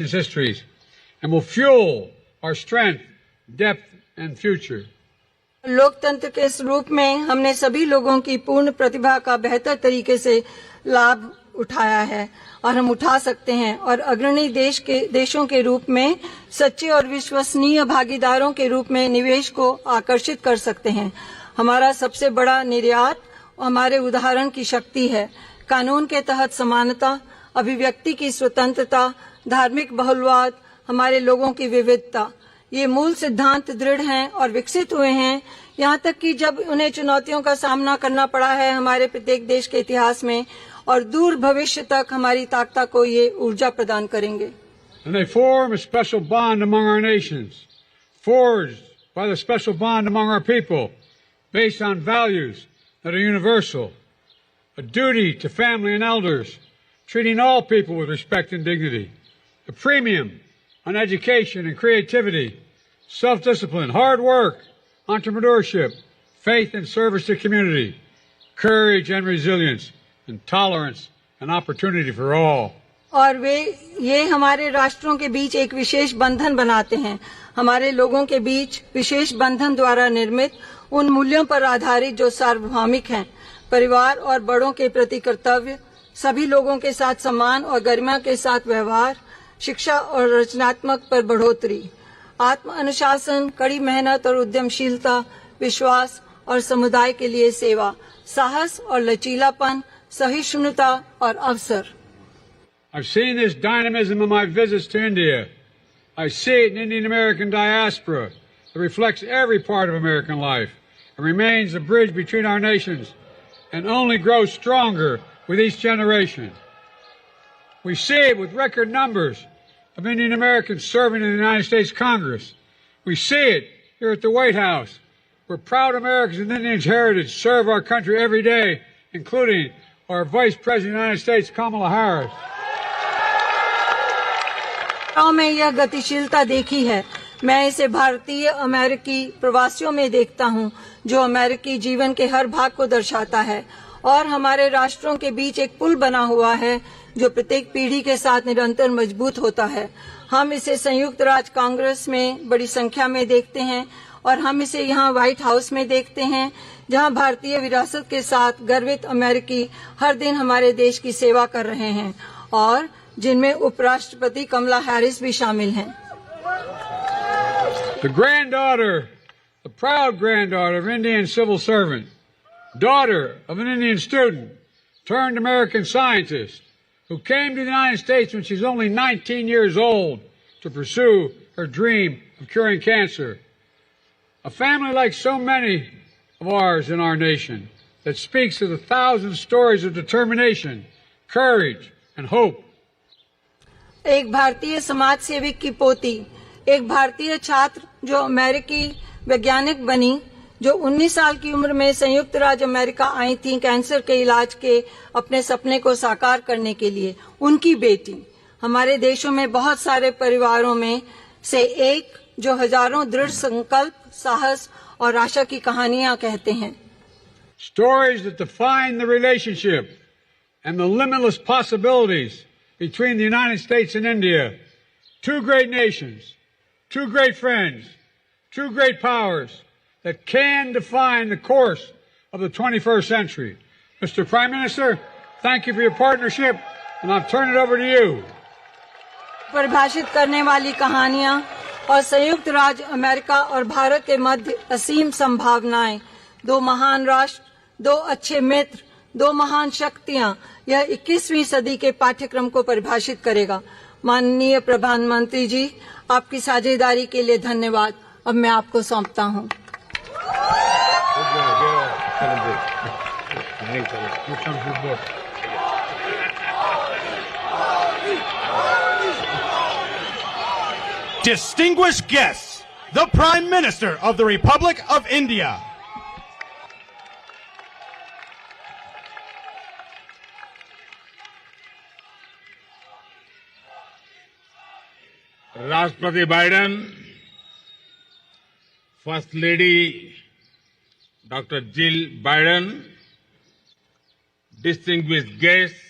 histories and will fuel our strength, depth and future. लोकतंत्र के इस रूप में हमने सभी लोगों की पूर्ण प्रतिभा का बेहतर तरीके से लाभ उठाया है और हम उठा सकते हैं और अग्रणी देशों के रूप में सच्चे और विश्वसनीय भागीदारों के रूप में निवेश को आकर्षित कर सकते हैं। हमारा सबसे बड़ा निर्यात हमारे उदाहरण की शक्ति है। कानून के तहत समानता, अभिव्यक्ति की स्वतंत्रता, धार्मिक बहुलवाद, हमारे लोगों की विविधता, ये मूल सिद्धांत दृढ़ हैं और विकसित हुए हैं, यहाँ तक कि जब उन्हें चुनौतियों का सामना करना पड़ा है हमारे प्रत्येक देश के इतिहास में, और दूर भविष्य तक हमारी ताकत को ये ऊर्जा प्रदान करेंगे। And they form a special bond among our nations, forged by the special bond among our people, based on values that are universal, a duty to family and elders, treating all people with respect and dignity, a premium on education and creativity, self-discipline, hard work, entrepreneurship, faith and service to community, courage and resilience, and tolerance and opportunity for all. और ये हमारे राष्ट्रों के बीच एक विशेष बंधन बनाते हैं। हमारे लोगों के बीच विशेष बंधन द्वारा निर्मित उन मूल्यों पर आधारित जो सार्वभौमिक हैं, परिवार और बड़ों के प्रति कर्तव्य, सभी लोगों के साथ सम्मान और गरिमा के साथ व्यवहार, शिक्षा और रचनात्मक पर बढ़ोतरी, आत्म अनुशासन, कड़ी मेहनत और उद्यमशीलता, विश्वास और समुदाय के लिए सेवा, साहस और लचीलापन, सहिष्णुता और अवसर। I've seen this dynamism in my visits to India. I see it in Indian American diaspora that reflects every part of American life and remains a bridge between our nations and only grows stronger with each generation. We see it with record numbers of Indian Americans serving in the United States Congress. We see it here at the White House, where proud Americans with Indian heritage serve our country every day, including our Vice President of the United States, Kamala Harris. में यह गतिशीलता देखी है। मैं इसे भारतीय अमेरिकी प्रवासियों में देखता हूँ, जो अमेरिकी जीवन के हर भाग को दर्शाता है और हमारे राष्ट्रों के बीच एक पुल बना हुआ है जो प्रत्येक पीढ़ी के साथ निरंतर मजबूत होता है। हम इसे संयुक्त राज्य कांग्रेस में बड़ी संख्या में देखते हैं और हम इसे यहाँ व्हाइट हाउस में देखते हैं, जहाँ भारतीय विरासत के साथ गर्वित अमेरिकी हर दिन हमारे देश की सेवा कर रहे हैं और जिनमें उपराष्ट्रपति कमला हैरिस भी शामिल हैं। The granddaughter, the proud granddaughter of Indian civil servant, daughter of an Indian student, turned American scientist, who came to the United States when she was only 19 years old to pursue her dream of curing cancer. A family like so many of ours in our nation that speaks of the thousand stories of determination, courage, and hope. एक भारतीय समाज सेवक की पोती, एक भारतीय छात्र जो अमेरिकी वैज्ञानिक बनी, जो 19 साल की उम्र में संयुक्त राज्य अमेरिका आई थी कैंसर के इलाज के अपने सपने को साकार करने के लिए, उनकी बेटी। हमारे देशों में बहुत सारे परिवारों में से एक जो हजारों दृढ़ संकल्प, साहस और आशा की कहानियां कहते हैं। Stories that define the relationship and the limitless possibilities between the United States and India, two great nations, two great friends, two great powers that can define the course of the 21st century. Mr. Prime Minister, thank you for your partnership, and I'll turn it over to you. परिभाषित करने वाली कहानियां और संयुक्त राज्य America और भारत के मध्य असीम संभावनाएं, दो महान राष्ट्र, दो अच्छे मित्र, दो महान शक्तियां, यह 21वीं सदी के पाठ्यक्रम को परिभाषित करेगा। माननीय प्रधानमंत्री जी, आपकी साझेदारी के लिए धन्यवाद। अब मैं आपको सौंपता हूं। Distinguished guests, the Prime Minister of the Republic of India. राष्ट्रपति Biden, first lady doctor Jill Biden, distinguished guests,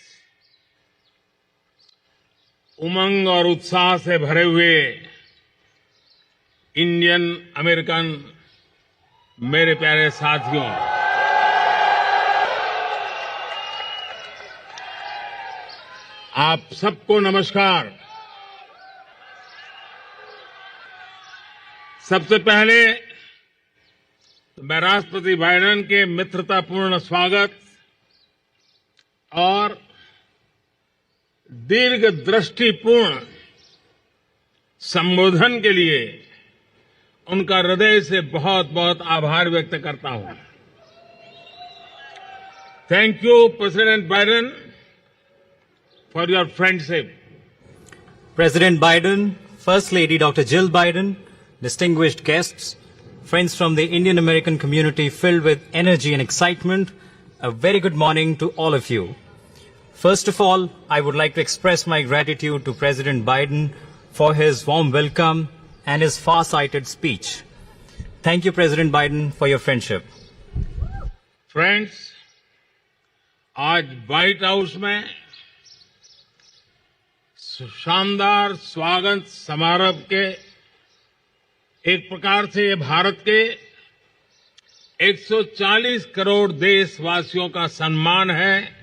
उमंग और उत्साह से भरे हुए इंडियन अमेरिकन मेरे प्यारे साथियों, आप सबको नमस्कार। सबसे पहले मैं राष्ट्रपति बाइडेन के मित्रतापूर्ण स्वागत और दीर्घदृष्टिपूर्ण संबोधन के लिए उनका हृदय से बहुत बहुत आभार व्यक्त करता हूं। Thank you president Biden for your friendship. President Biden, First Lady Dr. Jill Biden, distinguished guests, friends from the Indian American community filled with energy and excitement, a very good morning to all of you. First of all, I would like to express my gratitude to President Biden for his warm welcome and his far-sighted speech. Thank you, President Biden, for your friendship. Friends, आज white house में शानदार स्वागत समारोह के एक प्रकार से ये भारत के 140 करोड़ देशवासियों का सम्मान है,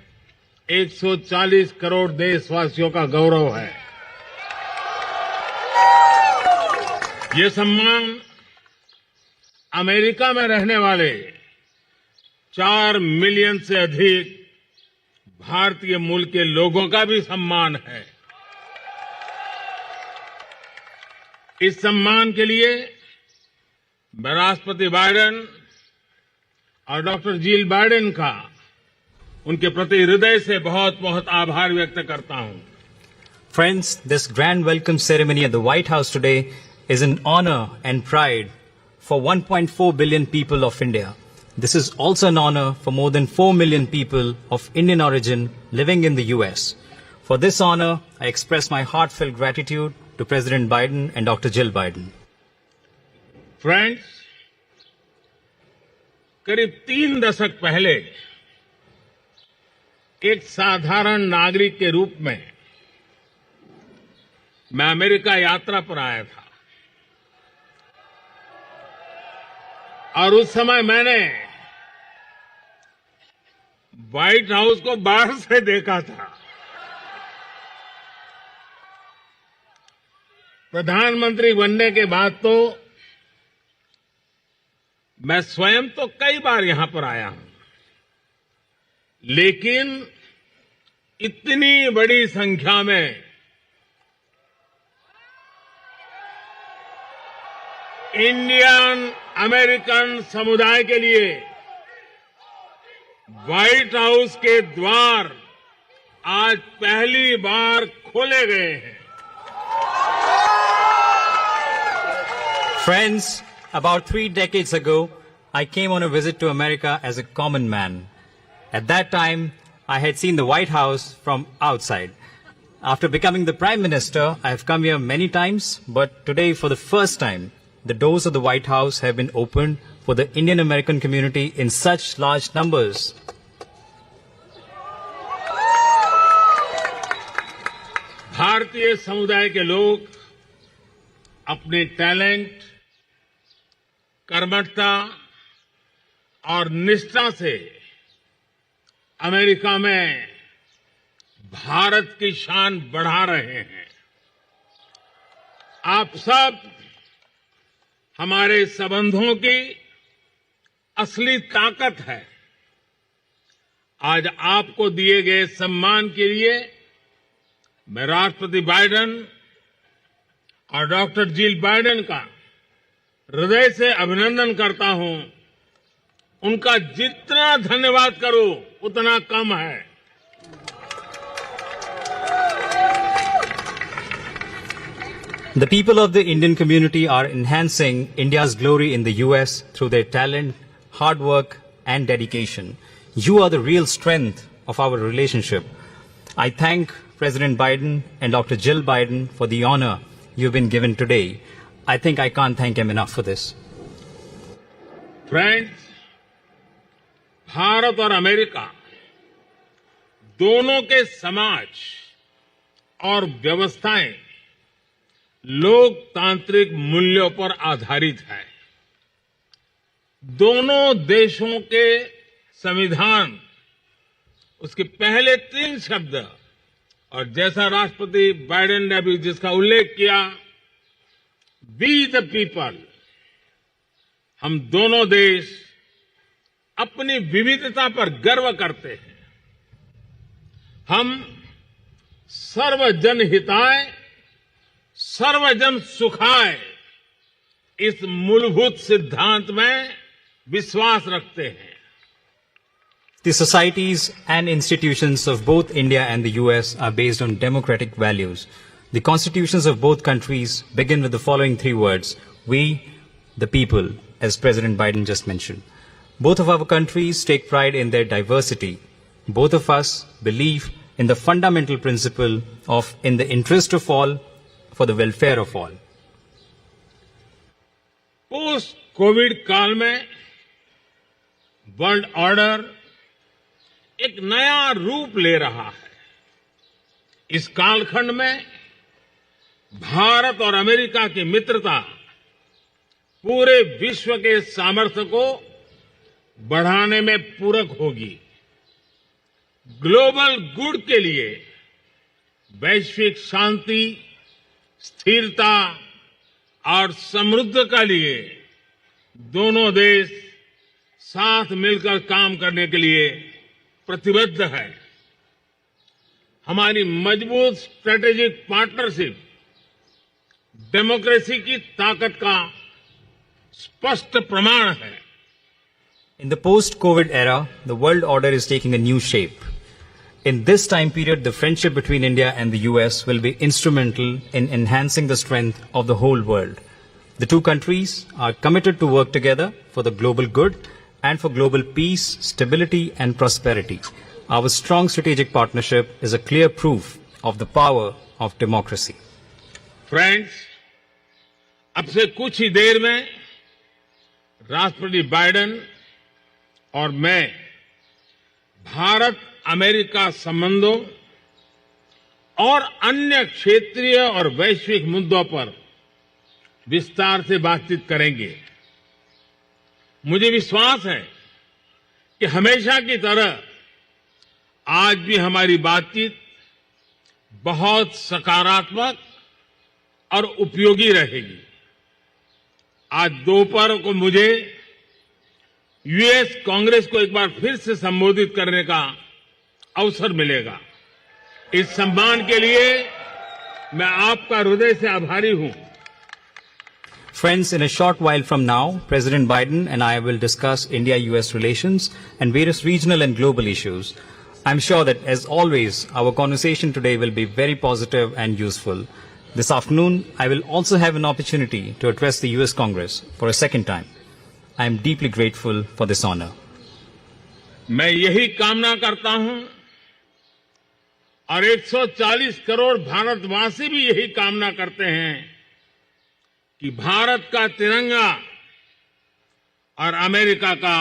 140 करोड़ देशवासियों का गौरव है। ये सम्मान अमेरिका में रहने वाले 4 मिलियन से अधिक भारतीय मूल के लोगों का भी सम्मान है। इस सम्मान के लिए मैं राष्ट्रपति बाइडेन और डॉक्टर जिल बाइडेन का उनके प्रति हृदय से बहुत बहुत आभार व्यक्त करता हूं। Friends, this grand welcome ceremony at the White House today is an honor and pride for 1.4 billion people of India. This is also an honor for more than 4 million people of Indian origin living in the US. For this honor, I express my heartfelt gratitude to President Biden and Dr. Jill Biden. Friends, करीब 3 दशक पहले एक साधारण नागरिक के रूप में मैं अमेरिका यात्रा पर आया था और उस समय मैंने व्हाइट हाउस को बाहर से देखा था। प्रधानमंत्री बनने के बाद तो मैं स्वयं तो कई बार यहां पर आया हूं, लेकिन इतनी बड़ी संख्या में इंडियन अमेरिकन समुदाय के लिए व्हाइट हाउस के द्वार आज पहली बार खोले गए हैं। Friends, about 3 decades ago, I came on a visit to America as a common man. At that time, I had seen the White House from outside. After becoming the Prime Minister, I have come here many times, but today, for the first time, the doors of the White House have been opened for the Indian American community in such large numbers. भारतीय समुदाय के लोग अपने talent, कर्मठता और निष्ठा से America में भारत की शान बढ़ा रहे हैं। आप सब हमारे संबंधों की असली ताकत है। आज आपको दिए गए सम्मान के लिए मैं राष्ट्रपति बाइडेन और डॉक्टर जिल बाइडेन का हृदय से अभिनंदन करता हूं। उनका जितना धन्यवाद करूं उतना कम है। The people of the Indian community are enhancing India's glory in the US through their talent, hard work, and dedication. You are the real strength of our relationship. I thank President Biden and Dr. Jill Biden for the honor you've been given today. I think I can't thank him enough for this. Friends, Bharat और America दोनों के समाज और व्यवस्थाएं लोकतांत्रिक मूल्यों पर आधारित है। दोनों देशों के संविधान, उसके पहले 3 शब्द, और जैसा राष्ट्रपति बाइडेन ने अभी जिसका उल्लेख किया, वी द पीपल, हम दोनों देश अपनी विविधता पर गर्व करते हैं। हम सर्वजन हिताय सर्वजन सुखाय इस मूलभूत सिद्धांत में विश्वास रखते हैं। The societies and institutions of both India and the US are based on democratic values. The constitutions of both countries begin with the following 3 words: we, the people, as President Biden just mentioned. Both of our countries take pride in their diversity. Both of us believe in the fundamental principle of in the interest of all, for the welfare of all. Post Covid काल में world order एक नया रूप ले रहा है। इस कालखंड में भारत और अमेरिका की मित्रता पूरे विश्व के सामर्थ्य को बढ़ाने में पूरक होगी। ग्लोबल गुड के लिए, वैश्विक शांति, स्थिरता और समृद्धि के लिए दोनों देश साथ मिलकर काम करने के लिए प्रतिबद्ध है। हमारी मजबूत स्ट्रेटेजिक पार्टनरशिप डेमोक्रेसी की ताकत का स्पष्ट प्रमाण है। In the post-COVID era, the world order is taking a new shape. In this time period, the friendship between India and the US will be instrumental in enhancing the strength of the whole world. The two countries are committed to work together for the global good and for global peace, stability and prosperity. Our strong strategic partnership is a clear proof of the power of democracy. Friends, अब से कुछ ही देर में राष्ट्रपति Biden और मैं Bharat America संबंधों और अन्य क्षेत्रीय और वैश्विक मुद्दों पर विस्तार से बातचीत करेंगे। मुझे विश्वास है कि हमेशा की तरह आज भी हमारी बातचीत बहुत सकारात्मक और उपयोगी रहेगी। आज दोपहर को मुझे यूएस कांग्रेस को एक बार फिर से संबोधित करने का अवसर मिलेगा। इस सम्मान के लिए मैं आपका हृदय से आभारी हूं। Friends, in a short while from now, President Biden and I will discuss India-US relations and various regional and global issues. I'm sure that, as always, our conversation today will be very positive and useful. This afternoon, I will also have an opportunity to address the US Congress for a second time. I am deeply grateful for this honor. मैं यही कामना करता हूं और 140 करोड़ भारतवासी भी यही कामना करते हैं कि भारत का तिरंगा और अमेरिका का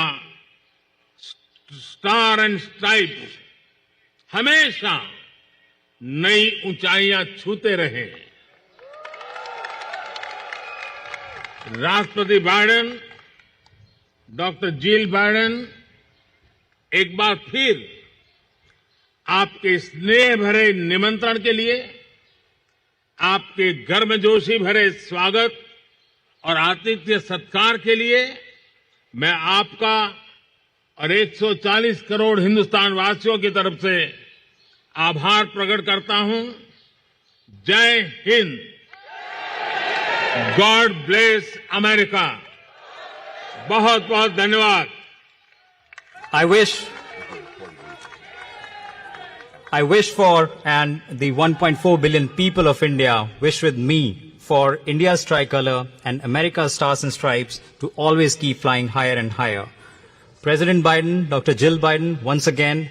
स्टार एंड स्ट्राइप्स हमेशा नई ऊंचाइयां छूते रहे। राष्ट्रपति बाइडेन, डॉक्टर जिल बाइडेन, एक बार फिर आपके स्नेह भरे निमंत्रण के लिए, आपके गर्मजोशी भरे स्वागत और आतिथ्य सत्कार के लिए मैं आपका और 140 करोड़ हिंदुस्तान वासियों की तरफ से आभार प्रकट करता हूं। जय हिंद। God bless America. बहुत बहुत धन्यवाद। I wish for, and the 1.4 billion people of India wish with me, for India's tricolor and America's stars and stripes to always keep flying higher and higher. President Biden, Dr. Jill Biden, once again,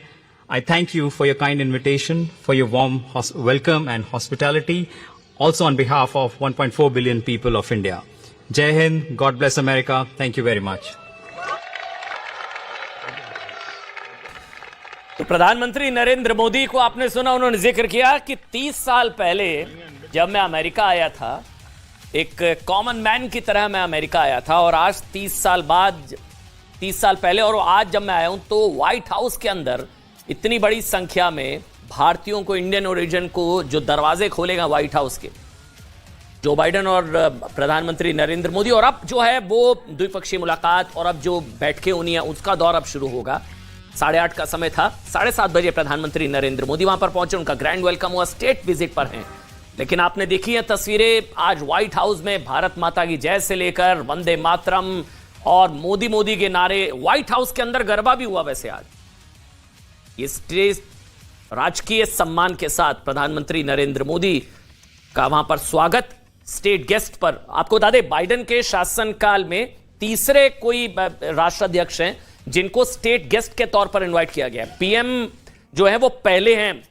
I thank you for your kind invitation, for your warm welcome and hospitality, also on behalf of 1.4 billion people of India. Jai Hind, God bless America. Thank you very much. तो प्रधानमंत्री नरेंद्र मोदी को आपने सुना, उन्होंने जिक्र किया कि 30 साल पहले जब मैं अमेरिका आया था, एक कॉमन मैन की तरह मैं अमेरिका आया था, और आज 30 साल बाद, 30 साल पहले और आज जब मैं आया हूं तो व्हाइट हाउस के अंदर इतनी बड़ी संख्या में भारतीयों को, इंडियन ओरिजिन को जो दरवाजे खोलेगा व्हाइट हाउस के, जो बाइडेन और प्रधानमंत्री नरेंद्र मोदी, और अब जो है वो द्विपक्षीय मुलाकात और अब जो बैठकें होनी है उसका दौर अब शुरू होगा। 8:30 का समय था, 7:30 बजे प्रधानमंत्री नरेंद्र मोदी वहां पर पहुंचे, उनका ग्रैंड वेलकम हुआ, स्टेट विजिट पर हैं। लेकिन आपने देखी है तस्वीरें, आज व्हाइट हाउस में भारत माता की जय से लेकर वंदे मातरम और मोदी मोदी के नारे, व्हाइट हाउस के अंदर गरबा भी हुआ। वैसे आज ये स्टेज राजकीय सम्मान के साथ प्रधानमंत्री नरेंद्र मोदी का वहां पर स्वागत स्टेट गेस्ट पर। आपको बता दें, बाइडेन के शासनकाल में तीसरे कोई राष्ट्राध्यक्ष हैं जिनको स्टेट गेस्ट के तौर पर इनवाइट किया गया। पीएम जो है वो पहले हैं,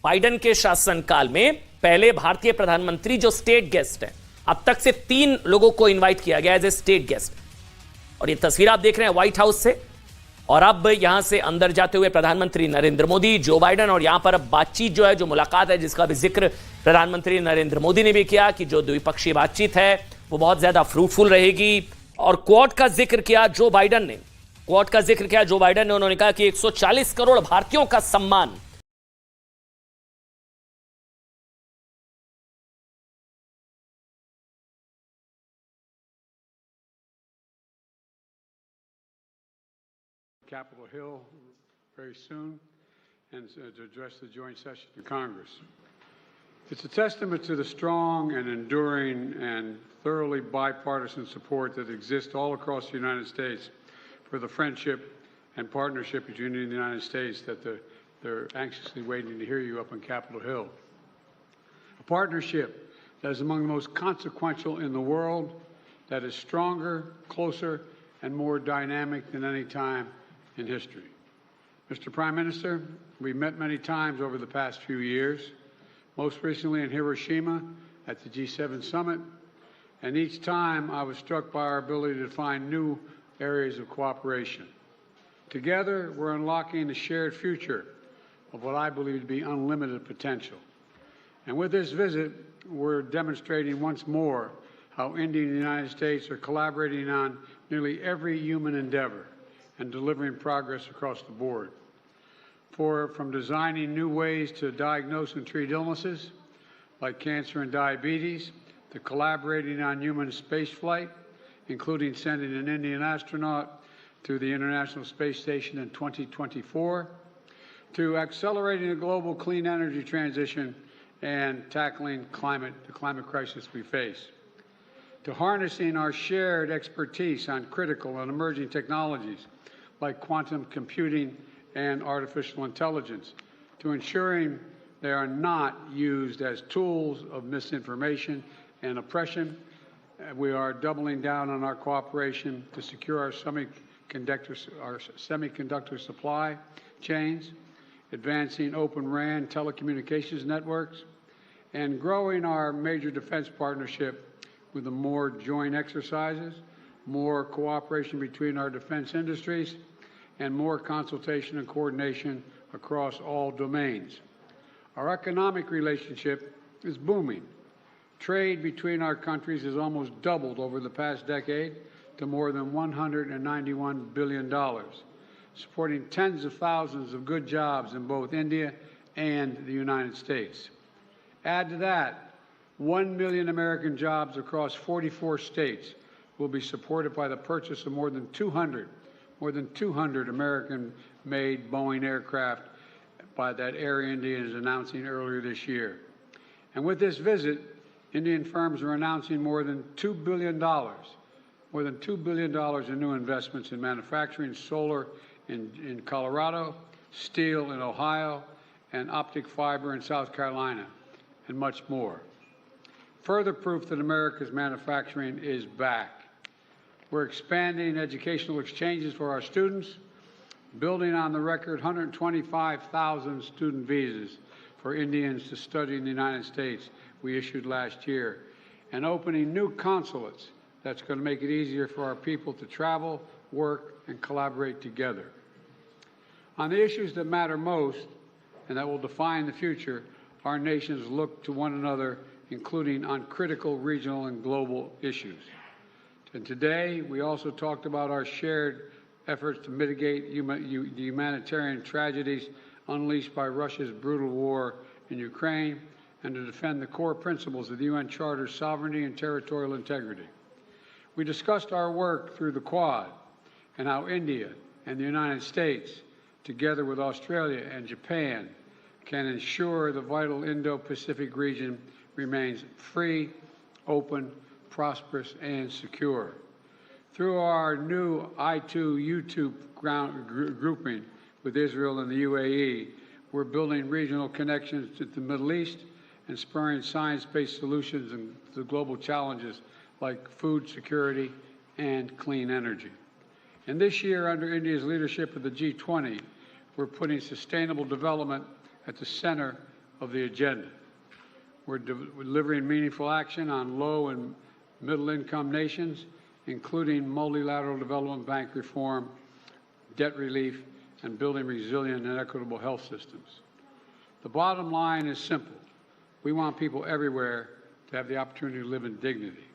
बाइडेन के शासनकाल में पहले भारतीय प्रधानमंत्री जो स्टेट गेस्ट हैं। अब तक से 3 लोगों को इनवाइट किया गया एज ए स्टेट गेस्ट। और ये तस्वीर आप देख रहे हैं व्हाइट हाउस से, और अब यहां से अंदर जाते हुए प्रधानमंत्री नरेंद्र मोदी, जो बाइडेन, और यहां पर अब बातचीत जो है, जो मुलाकात है, जिसका भी जिक्र प्रधानमंत्री नरेंद्र मोदी ने भी किया कि जो द्विपक्षीय बातचीत है वो बहुत ज्यादा फ्रूटफुल रहेगी। और क्वाड का जिक्र किया जो बाइडेन ने, उन्होंने कहा कि 140 करोड़ भारतीयों का सम्मान Capitol Hill very soon and to address the joint session of Congress. It's a testament to the strong and enduring and thoroughly bipartisan support that exists all across the United States for the friendship and partnership between India and the United States that they're anxiously waiting to hear you up on Capitol Hill. A partnership that is among the most consequential in the world, that is stronger, closer, and more dynamic than any time in history. Mr. Prime Minister, we've met many times over the past few years, most recently in Hiroshima at the G7 summit, and each time I was struck by our ability to find new areas of cooperation. Together, we're unlocking a shared future of what I believe to be unlimited potential. And with this visit, we're demonstrating once more how India and the United States are collaborating on nearly every human endeavor and delivering progress across the board. From designing new ways to diagnose and treat illnesses like cancer and diabetes, to collaborating on human spaceflight, including sending an Indian astronaut to the International Space Station in 2024, to accelerating the global clean energy transition and tackling the climate crisis we face, to harnessing our shared expertise on critical and emerging technologies like quantum computing and artificial intelligence, to ensuring they are not used as tools of misinformation and oppression. We are doubling down on our cooperation to secure our semiconductor supply chains, advancing Open RAN telecommunications networks, and growing our major defense partnership with more joint exercises, more cooperation between our defense industries, and more consultation and coordination across all domains. Our economic relationship is booming. Trade between our countries has almost doubled over the past decade to more than $191 billion, supporting tens of thousands of good jobs in both India and the United States. Add to that, 1 million American jobs across 44 states will be supported by the purchase of more than 200 American-made Boeing aircraft by that Air India is announcing earlier this year. And with this visit, Indian firms are announcing more than $2 billion in new investments in manufacturing, solar in Colorado, steel in Ohio, and optic fiber in South Carolina, and much more. Further proof that America's manufacturing is back. We're expanding educational exchanges for our students, building on the record 125,000 student visas for Indians to study in the United States we issued last year, and opening new consulates that's going to make it easier for our people to travel, work, and collaborate together. On the issues that matter most and that will define the future, our nations look to one another, including on critical regional and global issues. And today, we also talked about our shared efforts to mitigate the humanitarian tragedies unleashed by Russia's brutal war in Ukraine and to defend the core principles of the UN Charter's sovereignty and territorial integrity. We discussed our work through the Quad and how India and the United States, together with Australia and Japan, can ensure the vital Indo-Pacific region remains free, open, prosperous, and secure. Through our new I2U2 grouping with Israel and the UAE, we're building regional connections to the Middle East and spurring science-based solutions to global challenges like food security and clean energy. And this year, under India's leadership of the G20, we're putting sustainable development at the center of the agenda. We're delivering meaningful action on low and middle-income nations, including multilateral development bank reform, debt relief, and building resilient and equitable health systems. The bottom line is simple. We want people everywhere to have the opportunity to live in dignity.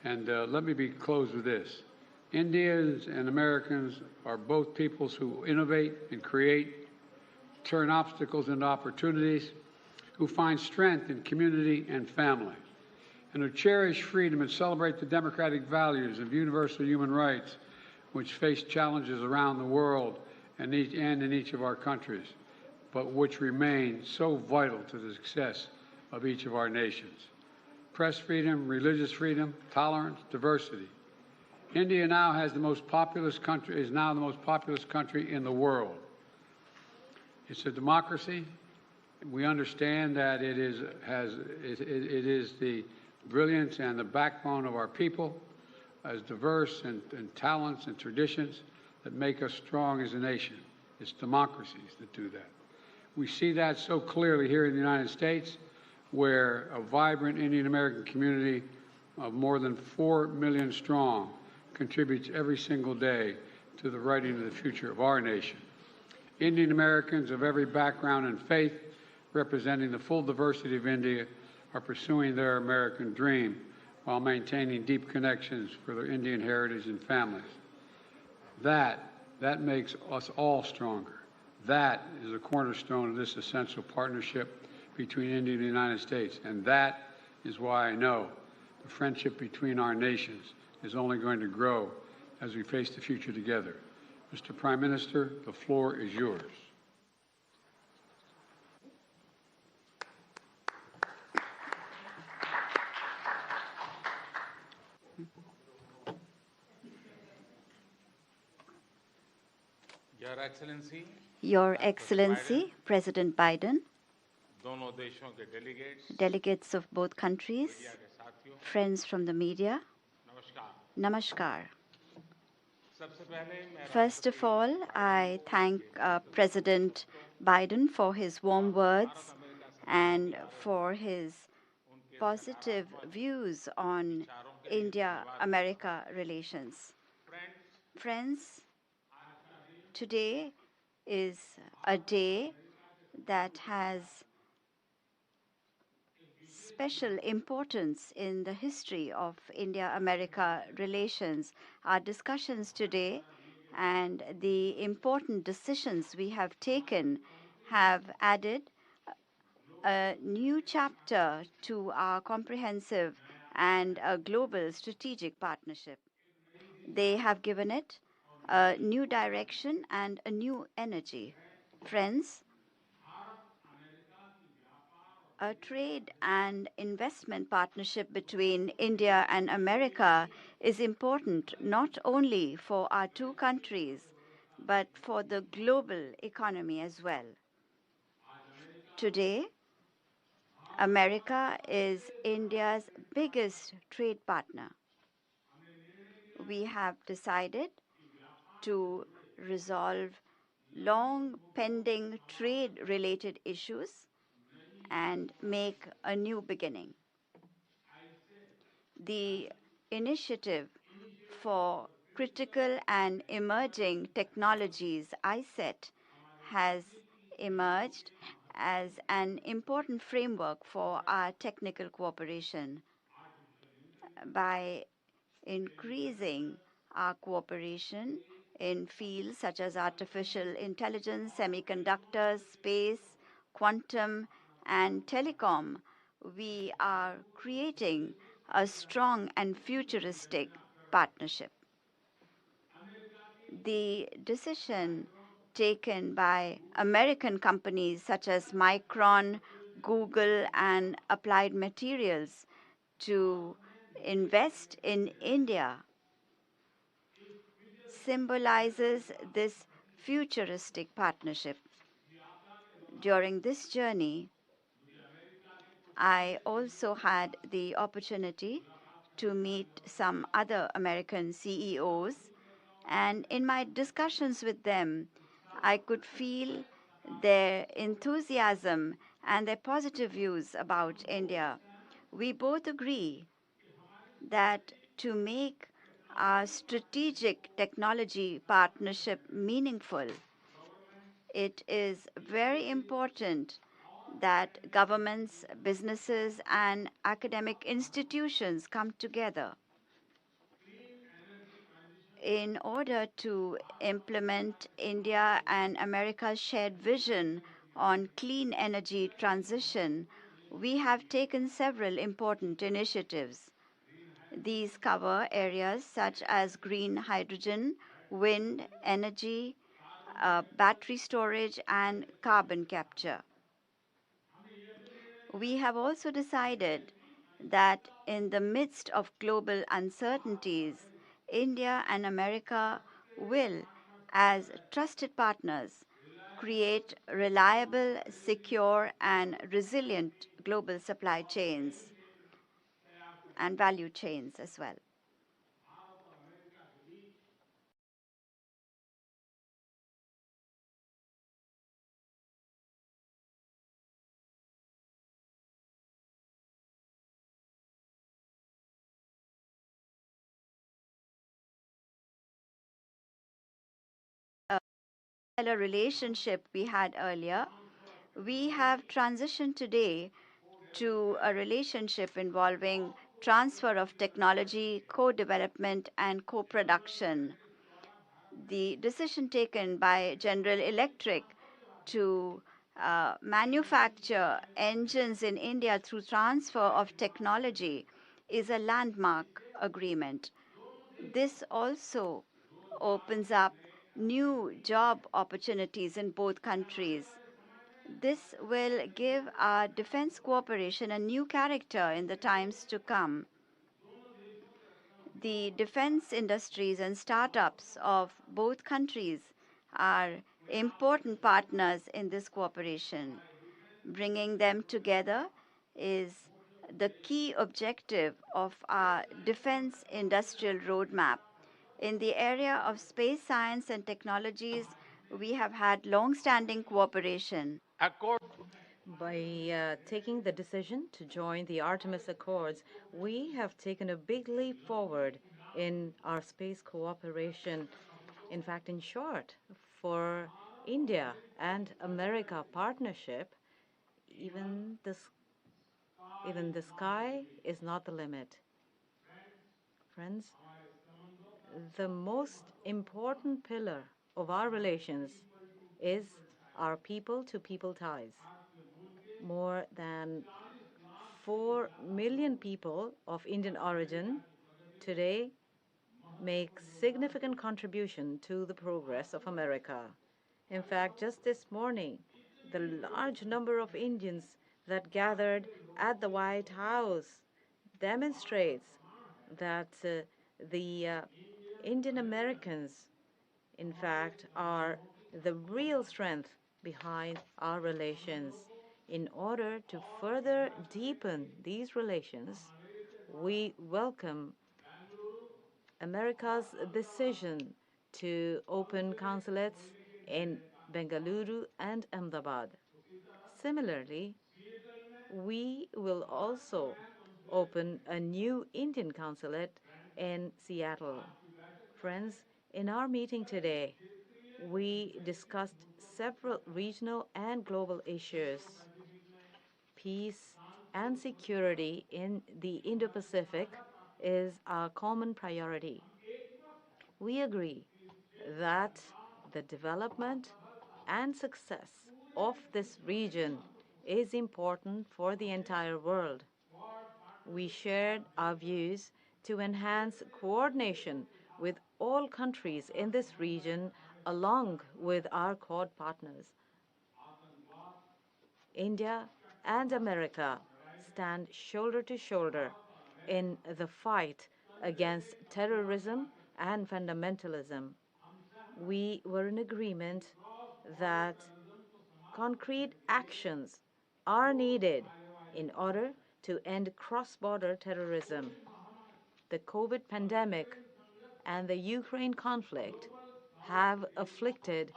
And let me close with this. Indians and Americans are both peoples who innovate and create, turn obstacles into opportunities, who find strength in community and family, and who cherish freedom and celebrate the democratic values of universal human rights which face challenges around the world and in each of our countries, but which remain so vital to the success of each of our nations. Press freedom, religious freedom, tolerance, diversity. India now has the most populous country, is now the most populous country in the world. It's a democracy. We understand that it is the brilliance and the backbone of our people, as diverse and talents and traditions that make us strong as a nation. It's democracies that do that. We see that so clearly here in the United States, where a vibrant Indian American community of more than 4 million strong contributes every single day to the writing of the future of our nation. Indian Americans of every background and faith, representing the full diversity of India, are pursuing their American dream while maintaining deep connections for their Indian heritage and families. That makes us all stronger. That is a cornerstone of this essential partnership between India and the United States. And that is why I know the friendship between our nations is only going to grow as we face the future together. Mr. Prime Minister, the floor is yours. Your Excellency, President Biden, delegates of both countries, friends from the media, Namaskar. First of all, I thank President Biden for his warm words and for his positive views on India-America relations. Friends, today is a day that has special importance in the history of India-America relations. Our discussions today and the important decisions we have taken have added a new chapter to our comprehensive and a global strategic partnership. They have given it a new direction and a new energy. Friends, a trade and investment partnership between India and America is important not only for our two countries, but for the global economy as well. Today, America is India's biggest trade partner. We have decided to resolve long pending trade-related issues and make a new beginning. The initiative for critical and emerging technologies, ISET, has emerged as an important framework for our technical cooperation. By increasing our cooperation in fields such as artificial intelligence, semiconductors, space, quantum, and telecom, we are creating a strong and futuristic partnership. The decision taken by American companies such as Micron, Google, and Applied Materials to invest in India symbolizes this futuristic partnership. During this journey, I also had the opportunity to meet some other American CEOs, and in my discussions with them, I could feel their enthusiasm and their positive views about India. We both agree that to make our strategic technology partnership meaningful, it is very important that governments, businesses, and academic institutions come together in order to implement India and America's shared vision on clean energy transition. We have taken several important initiatives. These cover areas such as green hydrogen, wind energy, battery storage, and carbon capture. We have also decided that in the midst of global uncertainties, India and America will, as trusted partners, create reliable, secure, and resilient global supply chains and value chains as well. A relationship we had earlier, we have transitioned today to a relationship involving transfer of technology, co-development, and co-production. The decision taken by General Electric to manufacture engines in India through transfer of technology is a landmark agreement. This also opens up new job opportunities in both countries. This will give our defense cooperation a new character in the times to come. The defense industries and startups of both countries are important partners in this cooperation. Bringing them together is the key objective of our defense industrial roadmap. In the area of space science and technologies, we have had long-standing cooperation. By taking the decision to join the Artemis Accords, we have taken a big leap forward in our space cooperation. In fact, in short, for India and America partnership, even the sky is not the limit. Friends, the most important pillar of our relations is our people-to-people ties. More than 4 million people of Indian origin today make significant contribution to the progress of America. In fact, just this morning, the large number of Indians that gathered at the White House demonstrates that the Indian Americans, in fact, are the real strength behind our relations. In order to further deepen these relations, we welcome America's decision to open consulates in Bengaluru and Ahmedabad. Similarly, we will also open a new Indian consulate in Seattle. Friends, in our meeting today, We discussed several regional and global issues. Peace and security in the Indo-Pacific is our common priority. We agree that the development and success of this region is important for the entire world. We shared our views to enhance coordination with all countries in this region along with our Quad partners. India and America stand shoulder to shoulder in the fight against terrorism and fundamentalism. We were in agreement that concrete actions are needed in order to end cross-border terrorism. The COVID pandemic and the Ukraine conflict have afflicted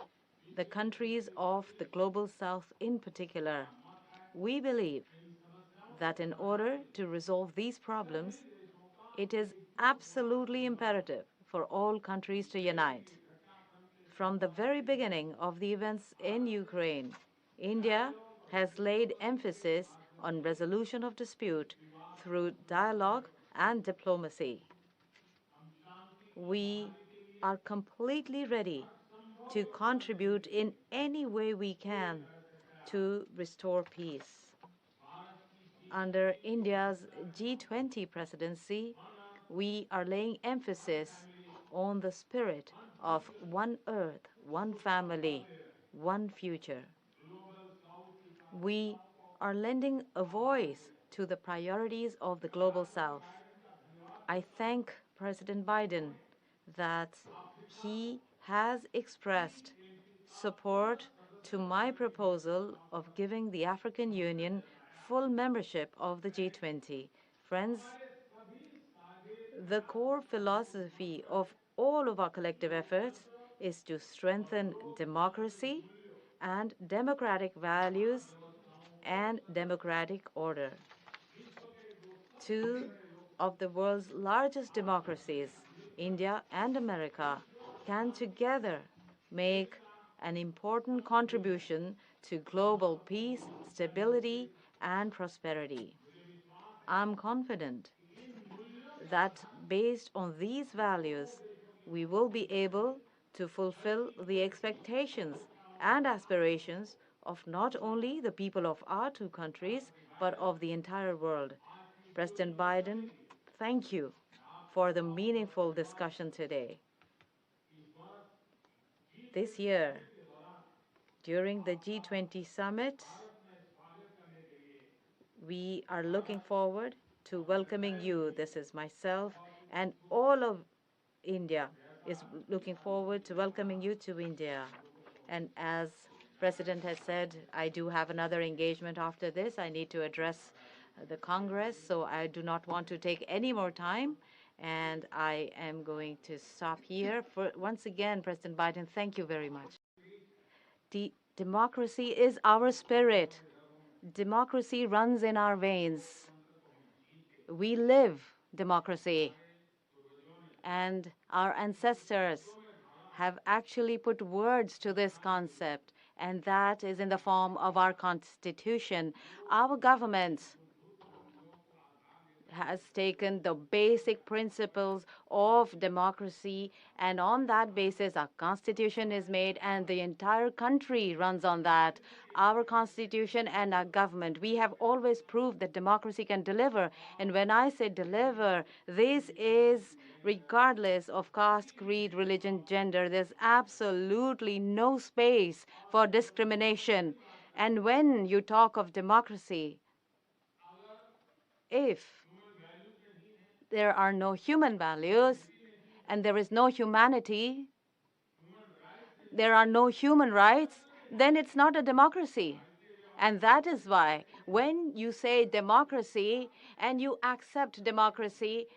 the countries of the Global South in particular. We believe that in order to resolve these problems, it is absolutely imperative for all countries to unite. From the very beginning of the events in Ukraine, India has laid emphasis on resolution of dispute through dialogue and diplomacy. We are completely ready to contribute in any way we can to restore peace. Under India's G20 presidency, we are laying emphasis on the spirit of one earth, one family, one future. We are lending a voice to the priorities of the Global South. I thank President Biden that he has expressed support to my proposal of giving the African Union full membership of the G20. Friends, the core philosophy of all of our collective efforts is to strengthen democracy and democratic values and democratic order. Two of the world's largest democracies, India and America, can together make an important contribution to global peace, stability, and prosperity. I'm confident that based on these values, we will be able to fulfill the expectations and aspirations of not only the people of our two countries, but of the entire world. President Biden, thank you for the meaningful discussion today. This year, during the G20 summit, we are looking forward to welcoming you. This is myself, and all of India is looking forward to welcoming you to India. And as President has said, I do have another engagement after this. I need to address the Congress, so I do not want to take any more time, and I am going to stop here. Once again, President Biden, thank you very much. Democracy is our spirit. Democracy runs in our veins. We live democracy, and our ancestors have actually put words to this concept, and that is in the form of our Constitution. Our government has taken the basic principles of democracy, and on that basis, our Constitution is made, and the entire country runs on that. Our Constitution and our government, we have always proved that democracy can deliver. And when I say deliver, this is regardless of caste, creed, religion, gender. There's absolutely no space for discrimination. And when you talk of democracy, if there are no human values, and there is no humanity, there are no human rights, then it's not a democracy. And that is why when you say democracy and you accept democracy,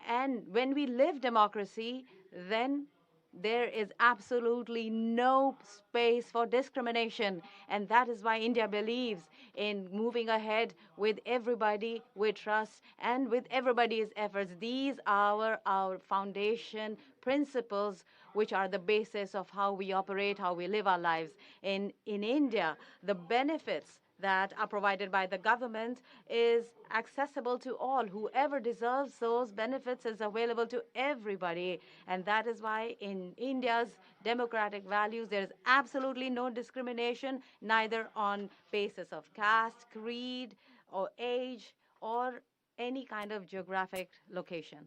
and when we live democracy, then there is absolutely no space for discrimination. And that is why India believes in moving ahead with everybody, with trust, and with everybody's efforts. These are our foundation principles, which are the basis of how we operate, how we live our lives. In India, the benefits that are provided by the government is accessible to all. Whoever deserves those benefits is available to everybody. And that is why in India's democratic values, there is absolutely no discrimination, neither on basis of caste, creed, or age, or any kind of geographic location.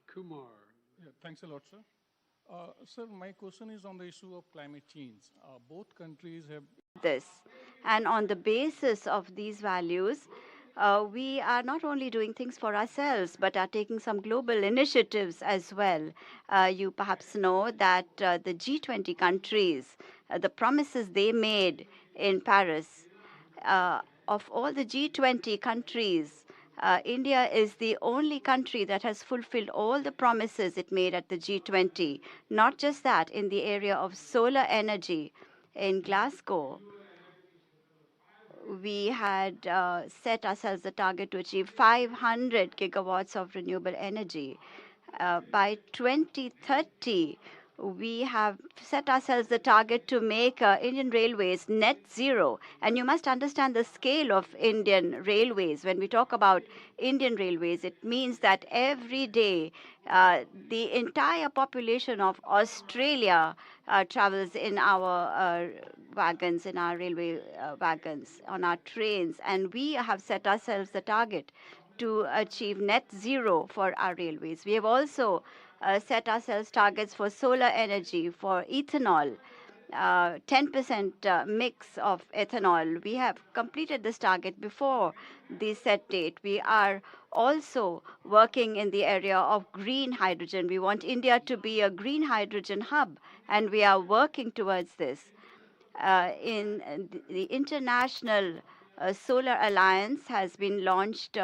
Kumar. Yeah, thanks a lot, sir. Sir, my question is on the issue of climate change. Both countries have This. And on the basis of these values, we are not only doing things for ourselves, but are taking some global initiatives as well. You perhaps know that the G20 countries, the promises they made in Paris, of all the G20 countries, India is the only country that has fulfilled all the promises it made at the G20. Not just that, in the area of solar energy in Glasgow, we had set ourselves a target to achieve 500 gigawatts of renewable energy. By 2030, we have set ourselves the target to make Indian Railways net zero. And you must understand the scale of Indian Railways. When we talk about Indian Railways, it means that every day the entire population of Australia travels in our wagons, in our railway wagons, on our trains. And we have set ourselves the target to achieve net zero for our railways. We have also set ourselves targets for solar energy, for ethanol, 10% mix of ethanol. We have completed this target before the set date. We are also working in the area of green hydrogen. We want India to be a green hydrogen hub, and we are working towards this. In the International Solar Alliance has been launched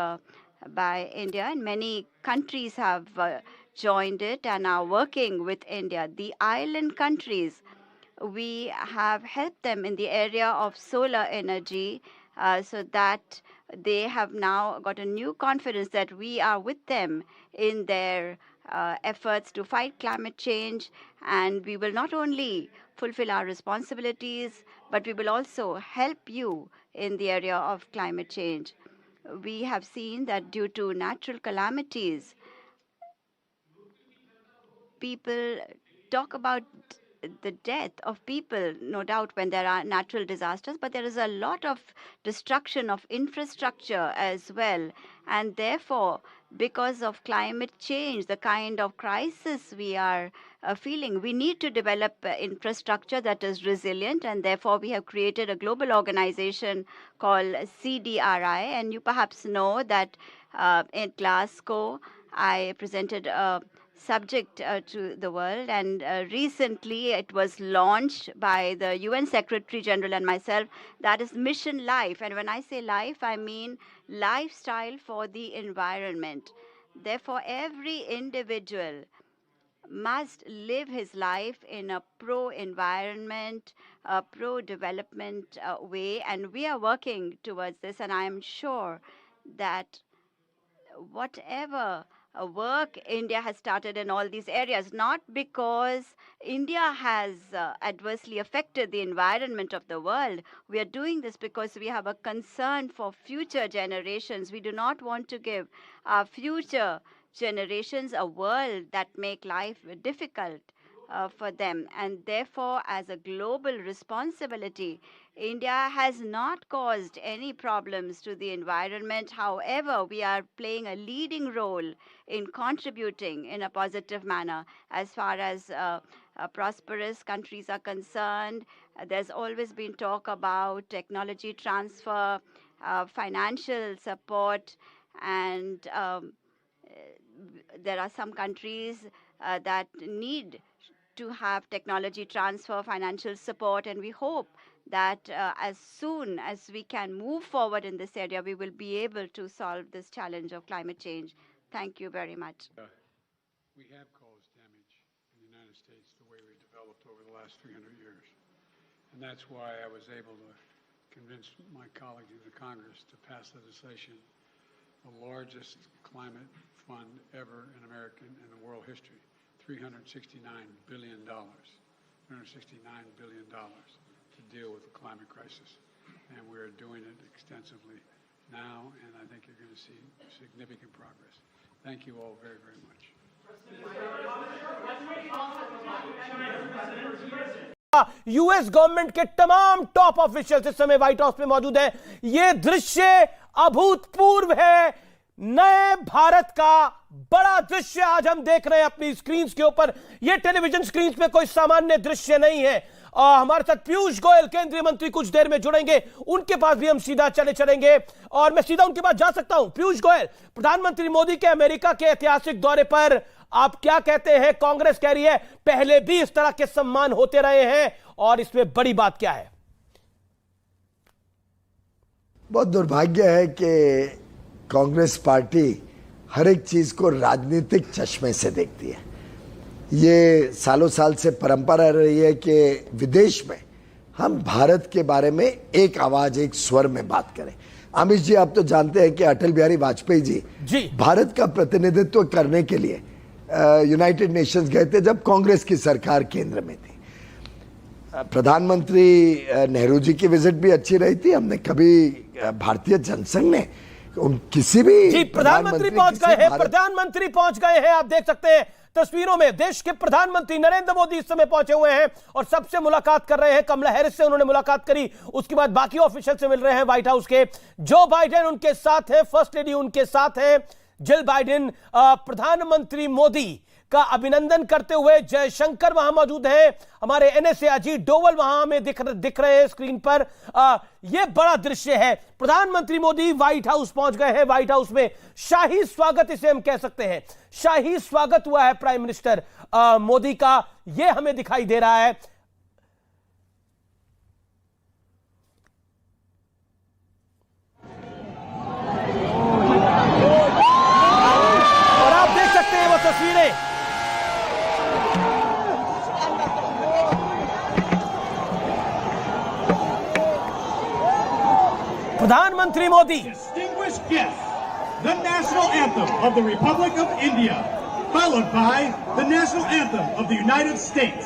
by India, and many countries have joined it and are working with India. The island countries, we have helped them in the area of solar energy so that they have now got a new confidence that we are with them in their efforts to fight climate change. And we will not only fulfill our responsibilities, but we will also help you in the area of climate change. We have seen that due to natural calamities, people talk about the death of people, no doubt, when there are natural disasters, but there is a lot of destruction of infrastructure as well. And therefore, because of climate change, the kind of crisis we are feeling, we need to develop infrastructure that is resilient. And therefore, we have created a global organization called CDRI. And you perhaps know that in Glasgow, I presented a subject to the world, and recently it was launched by the UN Secretary General and myself. That is Mission Life, and when I say life, I mean lifestyle for the environment. Therefore, every individual must live his life in a pro-environment, a pro-development way, and we are working towards this, and I am sure that whatever work India has started in all these areas, not because India has adversely affected the environment of the world. We are doing this because we have a concern for future generations. We do not want to give our future generations a world that make life difficult for them. And therefore, as a global responsibility, India has not caused any problems to the environment. However, we are playing a leading role in contributing in a positive manner as far as prosperous countries are concerned. There's always been talk about technology transfer, financial support, and there are some countries that need to have technology transfer, financial support, and we hope that as soon as we can move forward in this area, we will be able to solve this challenge of climate change. Thank you very much. We have caused damage. United States the way we developed over the last 300 years. And that's why I was able to convince my colleagues in the Congress to pass legislation, the largest climate fund ever in American and in world history, $369 billion. $369 billion to deal with the climate crisis. And we're doing it extensively now, and I think you're going to see significant progress. Thank you all very, very much. US government के तमाम top officials इस समय white house में मौजूद हैं। यह दृश्य अभूतपूर्व है। नए भारत का बड़ा दृश्य आज हम देख रहे हैं अपनी स्क्रीन के ऊपर। यह टेलीविजन स्क्रीन पे कोई सामान्य दृश्य नहीं है। हमारे साथ पीयूष गोयल केंद्रीय मंत्री कुछ देर में जुड़ेंगे, उनके पास भी हम सीधा चलेंगे और मैं सीधा उनके पास जा सकता हूं। पीयूष गोयल, प्रधानमंत्री मोदी के अमेरिका के ऐतिहासिक दौरे पर आप क्या कहते हैं? कांग्रेस कह रही है पहले भी इस तरह के सम्मान होते रहे हैं और इसमें बड़ी बात क्या है? बहुत दुर्भाग्य है कि कांग्रेस पार्टी हर एक चीज को राजनीतिक चश्मे से देखती है। ये सालों साल से परंपरा रही है कि विदेश में हम भारत के बारे में एक आवाज एक स्वर में बात करें। अमित जी, आप तो जानते हैं कि अटल बिहारी वाजपेयी जी भारत का प्रतिनिधित्व करने के लिए यूनाइटेड नेशंस गए थे जब कांग्रेस की सरकार केंद्र में थी। प्रधानमंत्री नेहरू जी की विजिट भी अच्छी रही थी। हमने कभी भारतीय जनसंघ ने किसी भी प्रधानमंत्री पहुंच गए हैं। आप देख सकते हैं तस्वीरों में देश के प्रधानमंत्री नरेंद्र मोदी इस समय पहुंचे हुए हैं और सबसे मुलाकात कर रहे हैं। कमला हैरिस से उन्होंने मुलाकात करी, उसके बाद बाकी ऑफिशियल से मिल रहे हैं व्हाइट हाउस के। जो बाइडेन उनके साथ है, फर्स्ट लेडी उनके साथ है जिल बाइडेन। प्रधानमंत्री मोदी का अभिनंदन करते हुए जयशंकर वहां मौजूद हैं, हमारे एनएसए अजीत डोवल वहां हमें दिख रहे हैं स्क्रीन पर। यह बड़ा दृश्य है। प्रधानमंत्री मोदी व्हाइट हाउस पहुंच गए हैं। व्हाइट हाउस में शाही स्वागत इसे हम कह सकते हैं, शाही स्वागत हुआ है प्राइम मिनिस्टर मोदी का, यह हमें दिखाई दे रहा है। और आप देख सकते हैं वो तस्वीरें। प्रधानमंत्री Modi Distinguished guests, the national anthem of the Republic of India, followed by the national anthem of the United States.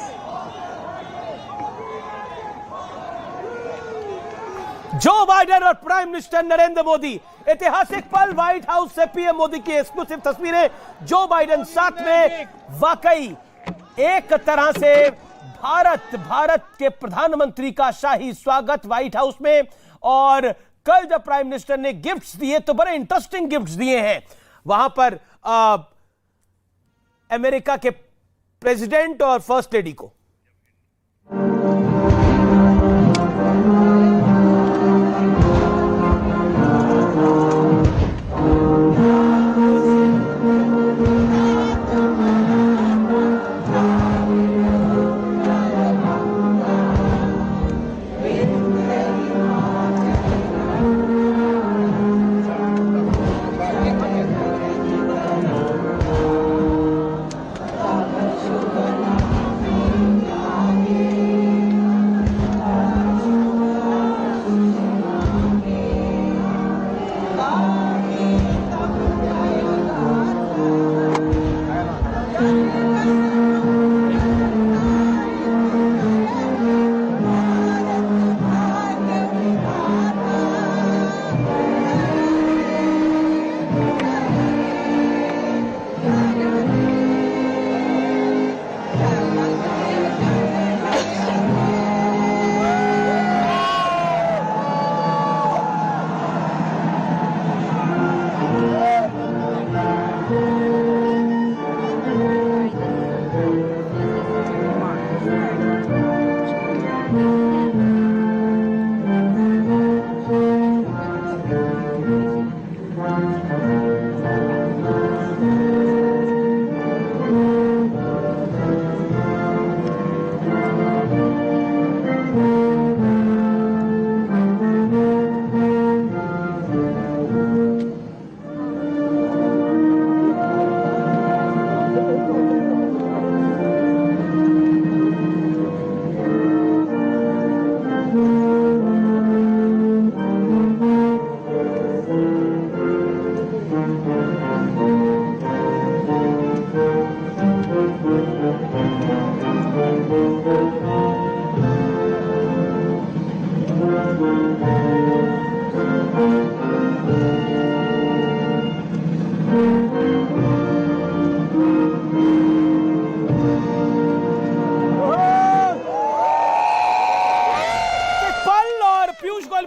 Joe Biden और प्राइम मिनिस्टर नरेंद्र मोदी, ऐतिहासिक पल व्हाइट हाउस से पीएम मोदी की एक्सक्लूसिव तस्वीरें, जो बाइडेन साथ में। वाकई एक तरह से भारत के प्रधानमंत्री का शाही स्वागत व्हाइट हाउस में। और कल जब प्राइम मिनिस्टर ने गिफ्ट्स दिए तो बड़े इंटरेस्टिंग गिफ्ट्स दिए हैं वहां पर अमेरिका के प्रेसिडेंट और फर्स्ट लेडी को।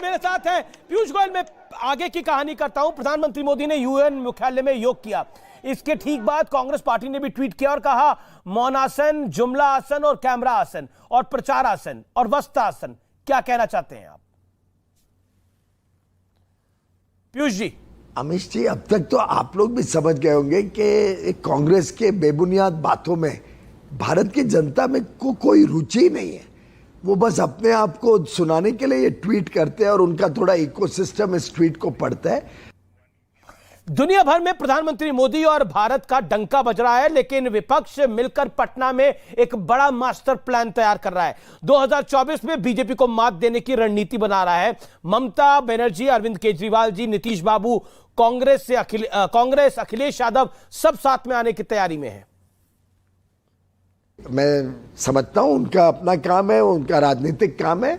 मेरे साथ है पीयूष गोयल। मैं आगे की कहानी करता हूं। प्रधानमंत्री मोदी ने यूएन मुख्यालय में योग किया। इसके ठीक बाद कांग्रेस पार्टी ने भी ट्वीट किया और कहा मौनासन, जुमला आसन और कैमरा आसन और प्रचार आसन और वस्त्रासन। क्या कहना चाहते हैं आप पीयूष जी? अमिश जी, अब तक तो आप लोग भी समझ गए होंगे कि कांग्रेस के बेबुनियाद बातों में भारत की जनता में कोई रुचि नहीं है। वो बस अपने आप को सुनाने के लिए ये ट्वीट करते हैं और उनका थोड़ा इकोसिस्टम इस ट्वीट को पढ़ता है। दुनिया भर में प्रधानमंत्री मोदी और भारत का डंका बज रहा है, लेकिन विपक्ष मिलकर पटना में एक बड़ा मास्टर प्लान तैयार कर रहा है। 2024 में बीजेपी को मात देने की रणनीति बना रहा है। ममता बनर्जी, अरविंद केजरीवाल जी, नीतीश बाबू, कांग्रेस अखिलेश यादव सब साथ में आने की तैयारी में है। मैं समझता हूं उनका अपना काम है, उनका राजनीतिक काम है।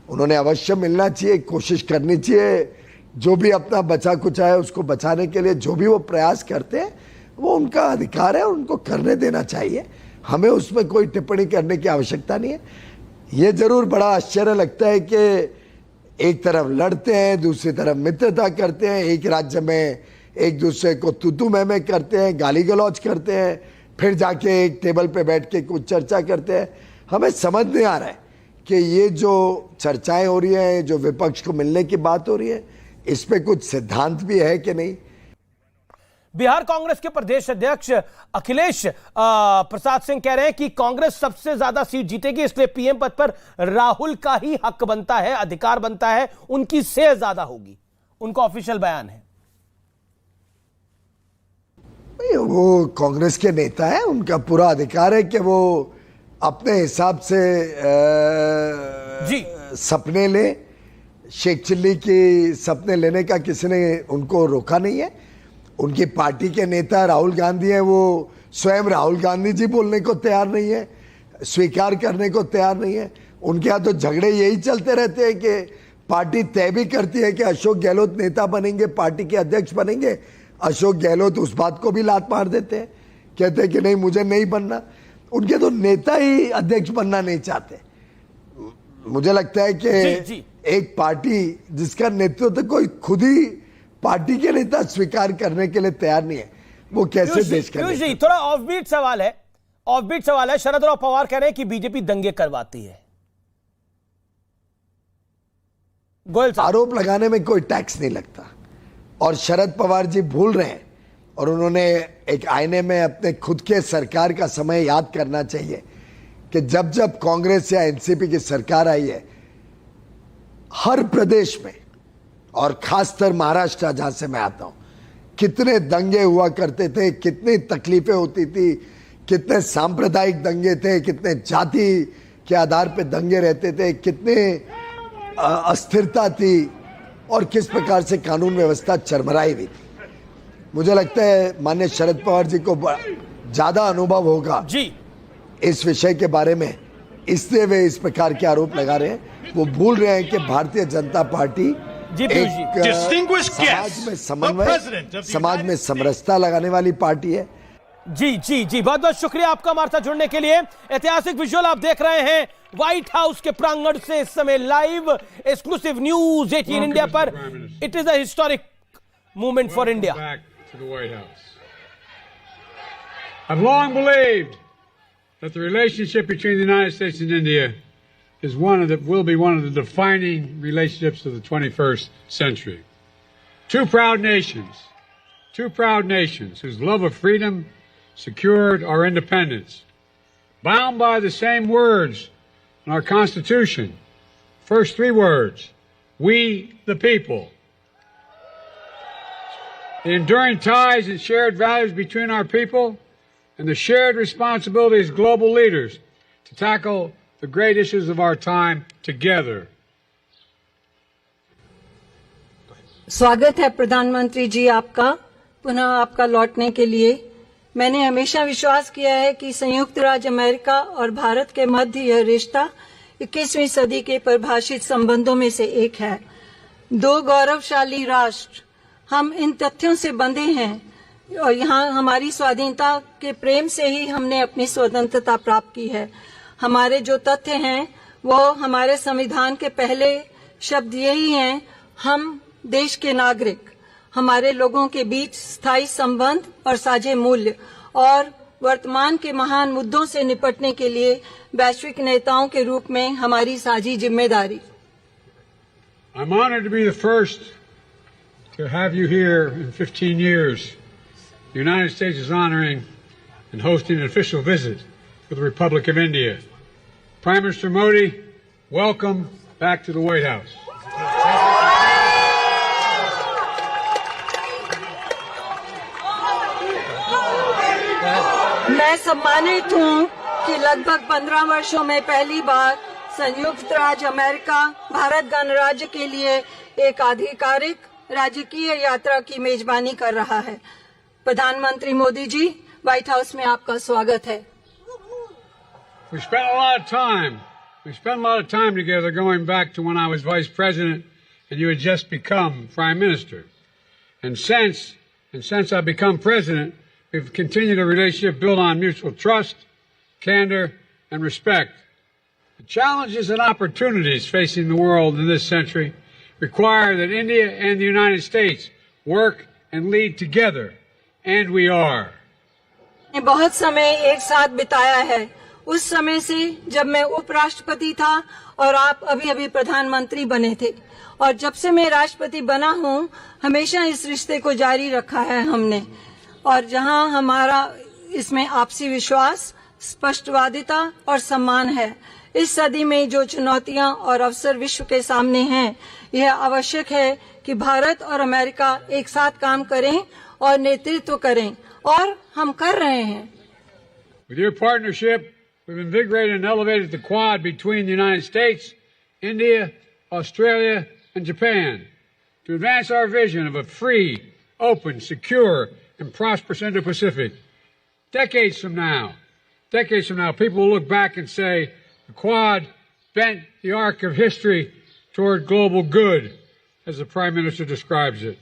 उन्होंने अवश्य मिलना चाहिए, कोशिश करनी चाहिए। जो भी अपना बचा कुचा है उसको बचाने के लिए जो भी वो प्रयास करते हैं वो उनका अधिकार है, उनको करने देना चाहिए। हमें उसमें कोई टिप्पणी करने की आवश्यकता नहीं है। ये जरूर बड़ा आश्चर्य लगता है कि एक तरफ लड़ते हैं, दूसरी तरफ मित्रता करते हैं, एक राज्य में एक दूसरे को तू मैं करते हैं, गाली गलौज करते हैं, फिर जाके एक टेबल पे बैठ के कुछ चर्चा करते हैं। हमें समझ नहीं आ रहा है कि ये जो चर्चाएं हो रही हैं, जो विपक्ष को मिलने की बात हो रही है, इस पे कुछ सिद्धांत भी है कि नहीं। बिहार कांग्रेस के प्रदेश अध्यक्ष अखिलेश प्रसाद सिंह कह रहे हैं कि कांग्रेस सबसे ज्यादा सीट जीतेगी, इसलिए पीएम पद पर राहुल का ही हक बनता है, अधिकार बनता है, उनकी से ज्यादा होगी। उनका ऑफिशियल बयान है। वो कांग्रेस के नेता है, उनका पूरा अधिकार है कि वो अपने हिसाब से सपने ले। शेख चिल्ली की सपने लेने का किसी ने उनको रोका नहीं है। उनकी पार्टी के नेता राहुल गांधी हैं, वो स्वयं राहुल गांधी जी बोलने को तैयार नहीं है, स्वीकार करने को तैयार नहीं है। उनके यहाँ तो झगड़े यही चलते रहते हैं कि पार्टी तय भी करती है कि अशोक गहलोत नेता बनेंगे, पार्टी के अध्यक्ष बनेंगे। अशोक गहलोत उस बात को भी लात मार देते हैं, कहते हैं कि नहीं, मुझे नहीं बनना। उनके तो नेता ही अध्यक्ष बनना नहीं चाहते। मुझे लगता है कि एक पार्टी जिसका नेतृत्व कोई खुद ही पार्टी के नेता स्वीकार करने के लिए तैयार नहीं है, वो कैसे देश का नेता? थोड़ा ऑफबीट सवाल है। शरद राव पवार कह रहे हैं कि बीजेपी दंगे करवाती है। गोयल साहब, आरोप लगाने में कोई टैक्स नहीं लगता और शरद पवार जी भूल रहे हैं और उन्होंने एक आईने में अपने खुद के सरकार का समय याद करना चाहिए कि जब जब कांग्रेस या एनसीपी की सरकार आई है, हर प्रदेश में और खासकर महाराष्ट्र जहां से मैं आता हूं, कितने दंगे हुआ करते थे, कितनी तकलीफें होती थी, कितने सांप्रदायिक दंगे थे, कितने जाति के आधार पे दंगे रहते थे, कितने अस्थिरता थी और किस प्रकार से कानून व्यवस्था चरमराई हुई थी। मुझे लगता है माननीय शरद पवार जी को ज्यादा अनुभव होगा जी इस विषय के बारे में, इसलिए वे इस प्रकार के आरोप लगा रहे हैं। वो भूल रहे हैं कि भारतीय जनता पार्टी एक समाज में समन्वय, समाज में समरसता लगाने वाली पार्टी है। जी बहुत बहुत शुक्रिया आपका हमारे साथ जुड़ने के लिए। ऐतिहासिक विजुअल आप देख रहे हैं व्हाइट हाउस के प्रांगण से इस समय लाइव एक्सक्लूसिव न्यूज 18 इंडिया पर। It is a historic movement for India. I've long believed that the relationship between the United States and India is will be one of the defining relationships of the 21st century. Two proud nations whose love of freedom secured our independence, bound by the same words in our Constitution. First three words: we the people. The enduring ties and shared values between our people and the shared responsibility as global leaders to tackle the great issues of our time together. स्वागत है प्रधानमंत्री जी आपका, पुनः आपका लौटने के लिए। मैंने हमेशा विश्वास किया है कि संयुक्त राज्य अमेरिका और भारत के मध्य यह रिश्ता 21वीं सदी के परिभाषित संबंधों में से एक है। दो गौरवशाली राष्ट्र, हम इन तथ्यों से बंधे हैं और यहाँ हमारी स्वाधीनता के प्रेम से ही हमने अपनी स्वतंत्रता प्राप्त की है। हमारे जो तथ्य हैं वो हमारे संविधान के पहले शब्द यही हैं, हम देश के नागरिक, हमारे लोगों के बीच स्थायी संबंध और साझे मूल्य और वर्तमान के महान मुद्दों से निपटने के लिए वैश्विक नेताओं के रूप में हमारी साझी जिम्मेदारी। I'm honored to be the first to have you here in 15 years. The United States is honoring and hosting an official visit to the Republic of India. Prime Minister Modi, welcome back to the White House. मैं सम्मानित हूँ कि लगभग 15 वर्षों में पहली बार संयुक्त राज्य अमेरिका भारत गणराज्य के लिए एक आधिकारिक राजकीय यात्रा की मेजबानी कर रहा है। प्रधानमंत्री मोदी जी, व्हाइट हाउस में आपका स्वागत है। We spent a lot of time together going back to when I was vice president and you had just become prime minister. And since I've become president, we've continued a relationship built on mutual trust, candor, and respect. The challenges and opportunities facing the world in this century require that India and the United States work and lead together, and we are. बहुत समय एक साथ बिताया है, उस समय से जब मैं उपराष्ट्रपति था और आप अभी प्रधानमंत्री बने थे, और जब से मैं राष्ट्रपति बना हूँ हमेशा इस रिश्ते को जारी रखा है हमने। और जहाँ हमारा इसमें आपसी विश्वास, स्पष्टवादिता और सम्मान है। इस सदी में जो चुनौतियां और अवसर विश्व के सामने हैं, यह आवश्यक है कि भारत और अमेरिका एक साथ काम करें और नेतृत्व करें, और हम कर रहे हैं। With your partnership, we've invigorated and elevated the Quad between the United States, India, Australia, and Japan to advance our vision of a free, open, secure, and prosperous Indo-Pacific. Decades from now, people will look back and say, the Quad bent the arc of history toward global good, as the Prime Minister describes it.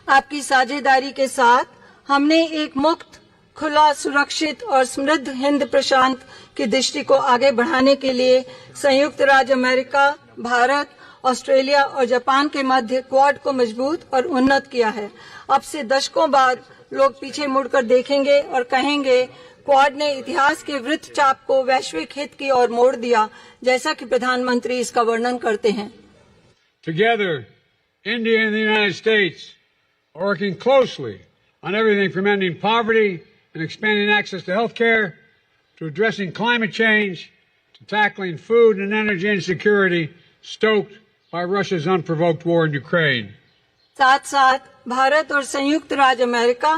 आपकी साझेदारी के साथ हमने एक मुक्त, खुला, सुरक्षित और समृद्ध हिंद प्रशांत की दृष्टि को आगे बढ़ाने के लिए संयुक्त राज्य अमेरिका, भारत, ऑस्ट्रेलिया और जापान के मध्य क्वाड को मजबूत और उन्नत किया है। अब से दशकों बाद लोग पीछे मुड़कर देखेंगे और कहेंगे, क्वाड ने इतिहास के वृत्तचाप को वैश्विक हित की ओर मोड़ दिया, जैसा कि प्रधानमंत्री इसका वर्णन करते हैं। Together, India and the United States are working closely on everything from ending poverty and expanding access to health care, to addressing climate change, to tackling food and energy insecurity stoked by Russia's unprovoked war in Ukraine. साथ साथ भारत और संयुक्त राज्य America